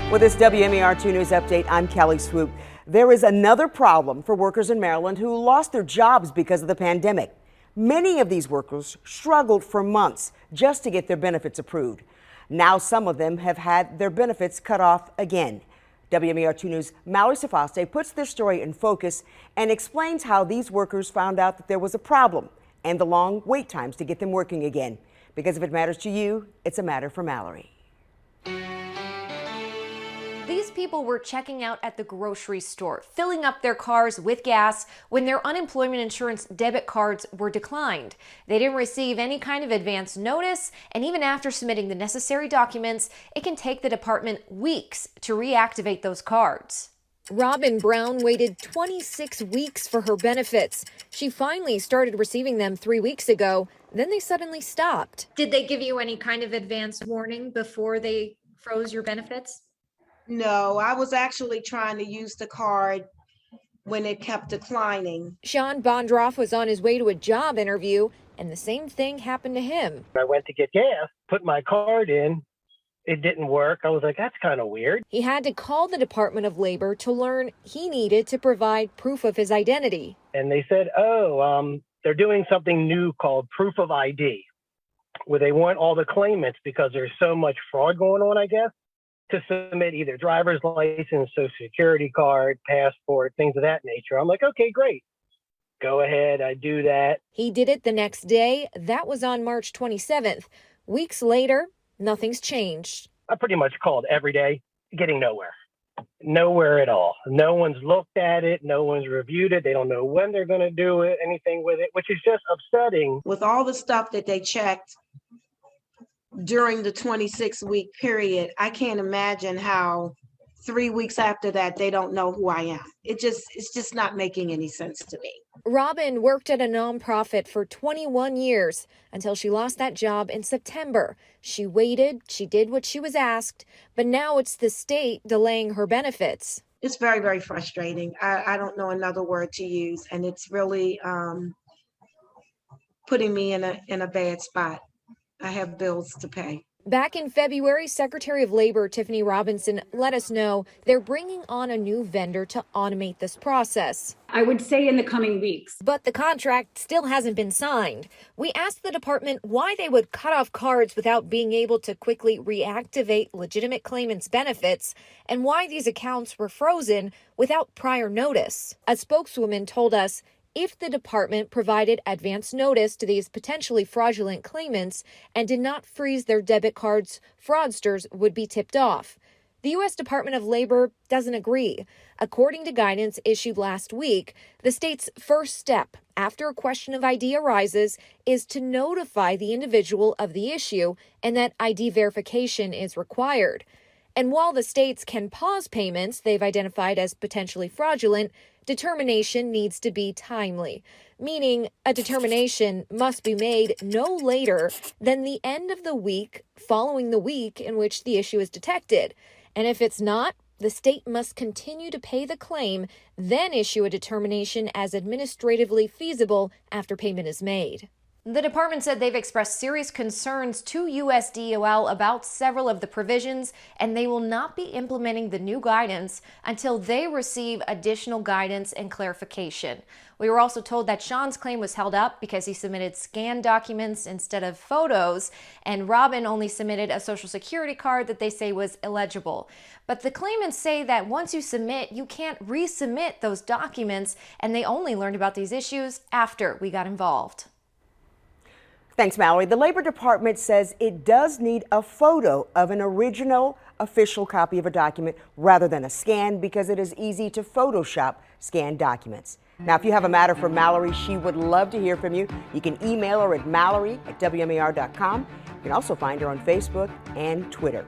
With this WMAR 2 News update, I'm Kelly Swoop. There is another problem for workers in Maryland who lost their jobs because of the pandemic. Many of these workers struggled for months just to get their benefits approved. Now some of them have had their benefits cut off again. WMAR 2 News' Mallory Safaste puts this story in focus and explains how these workers found out that there was a problem and the long wait times to get them working again. Because if it matters to you, it's a matter for Mallory. These people were checking out at the grocery store, filling up their cars with gas when their unemployment insurance debit cards were declined. They didn't receive any kind of advance notice, and even after submitting the necessary documents, it can take the department weeks to reactivate those cards. Robin Brown waited 26 weeks for her benefits. She finally started receiving them 3 weeks ago. Then they suddenly stopped. Did they give you any kind of advance warning before they froze your benefits? No, I was actually trying to use the card when it kept declining. Sean Bondroff was on his way to a job interview, and the same thing happened to him. I went to get gas, put my card in. It didn't work. I was like, that's kind of weird. He had to call the Department of Labor to learn he needed to provide proof of his identity. And they said, they're doing something new called proof of ID, where they want all the claimants, because there's so much fraud going on, I guess, to submit either driver's license, social security card, passport, things of that nature. I'm like, okay, great. Go ahead, I do that. He did it the next day. That was on March 27th. Weeks later, nothing's changed. I pretty much called every day, getting nowhere. Nowhere at all. No one's looked at it. No one's reviewed it. They don't know when they're going to do it, anything with it, which is just upsetting. With all the stuff that they checked during the 26-week period, I can't imagine how 3 weeks after that, they don't know who I am. It's just not making any sense to me. Robin worked at a nonprofit for 21 years until she lost that job in September. She waited, she did what she was asked, but now it's the state delaying her benefits. It's very, very frustrating. I don't know another word to use, and it's really putting me in a bad spot. I have bills to pay. Back in February, Secretary of Labor Tiffany Robinson let us know they're bringing on a new vendor to automate this process. I would say in the coming weeks. But the contract still hasn't been signed. We asked the department why they would cut off cards without being able to quickly reactivate legitimate claimants' benefits, and why these accounts were frozen without prior notice. A spokeswoman told us if the department provided advance notice to these potentially fraudulent claimants and did not freeze their debit cards, fraudsters would be tipped off. The U.S. Department of Labor doesn't agree. According to guidance issued last week, the state's first step after a question of ID arises is to notify the individual of the issue and that ID verification is required. And while the states can pause payments they've identified as potentially fraudulent, determination needs to be timely, meaning a determination must be made no later than the end of the week following the week in which the issue is detected. And if it's not, the state must continue to pay the claim, then issue a determination as administratively feasible after payment is made. The department said they've expressed serious concerns to USDOL about several of the provisions, and they will not be implementing the new guidance until they receive additional guidance and clarification. We were also told that Sean's claim was held up because he submitted scanned documents instead of photos, and Robin only submitted a social security card that they say was illegible. But the claimants say that once you submit, you can't resubmit those documents, and they only learned about these issues after we got involved. Thanks, Mallory. The Labor Department says it does need a photo of an original official copy of a document rather than a scan because it is easy to Photoshop scanned documents. Now, if you have a matter for Mallory, she would love to hear from you. You can email her at mallory@wmar.com. You can also find her on Facebook and Twitter.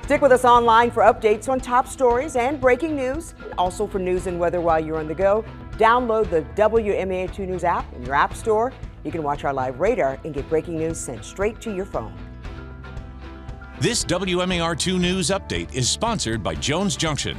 Stick with us online for updates on top stories and breaking news. Also for news and weather while you're on the go, download the WMAR2 News app in your app store. You can watch our live radar and get breaking news sent straight to your phone. This WMAR2 News update is sponsored by Jones Junction.